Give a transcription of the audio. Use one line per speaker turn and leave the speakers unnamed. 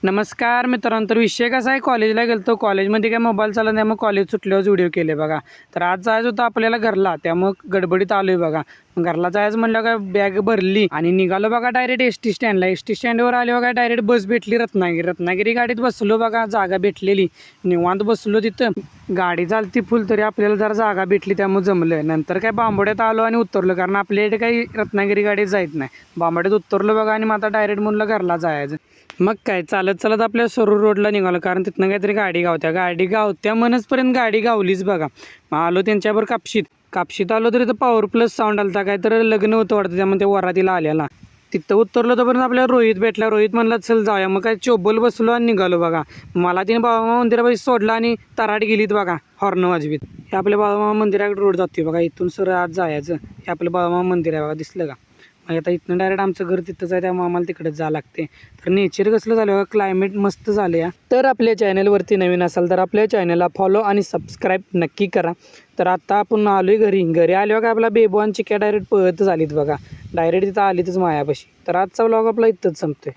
नमस्कार मित्रांनो, तर विषय कसा आहे, कॉलेजला गेलतो. कॉलेजमध्ये काय मोबाईल चालत नाही, मग कॉलेज सुटल्यावर व्हिडिओ केले बघा. तर आज जायचं होतं आपल्याला घरला, त्यामुळं गडबडीत आलोय बघा. मग घरला जायचं म्हणलं का बॅग भरली आणि निघालो बघा डायरेक्ट एस टी स्टँडला. एस टी स्टँडवर आले बघा, डायरेक्ट बस भेटली रत्नागिरी गाडीत बसलो बघा. जागा भेटलेली, निवांत बसलो तिथं. गाडी चालती फुल, तरी आपल्याला जरा जागा भेटली त्यामुळे जमलं. नंतर काय बांबोड्यात आलो आणि उतरलो, कारण आपल्या इथे काही रत्नागिरी गाडीत जायत नाही. बांबोड्यात उतरलो बघा आणि मग आता डायरेक्ट म्हणलं घरला जायचं. मग काय चालत चालत आपल्या सरूर रोडला निघालो, कारण तिथनं काहीतरी गाडी गावत्या म्हणसपर्यंत गाडी गावलीच बघा. मग आलो त्यांच्यावर कापशीत आलो, तर इथं पॉवर प्लस साऊंड आलता, काय तर लग्न होतं वाटतं, त्यामध्ये वरातीला आलेला. तिथं उतरलो तोपर्यंत आपल्याला रोहित भेटला. रोहित म्हणला चल जाऊया. मग काय चोबल बसलो आणि निघालो बघा. मला तिने बाळूमामा मंदिरापाशी सोडला आणि तराट गेलीत बघा हॉर्न वाजवीत. हे आपल्या बाळूमामा मंदिराकडे रोड जाते बघा, इथून सर आज जायचं. हे आपलं बाळूमामा मंदिर आहे बघा, दिसलं का? मग आता इथनं डायरेक्ट आमचं घर तिथंच आहे, त्यामुळे आम्हाला तिकडेच जावं लागते. तर नेचर कसलं झालं बघा, क्लायमेट मस्त झालं या. तर आपल्या चॅनलवरती नवीन असाल तर आपल्या चॅनलला फॉलो आणि सबस्क्राईब नक्की करा. तर आता आपण आलोय घरी आलो का आपला बेबो आणि चिक्या डायरेक्ट पळतच आलीत बघा. डायरेक्ट तिथं आलीतच मायापाशी. तर आजचा व्लॉग आपला इथंच संपतोय.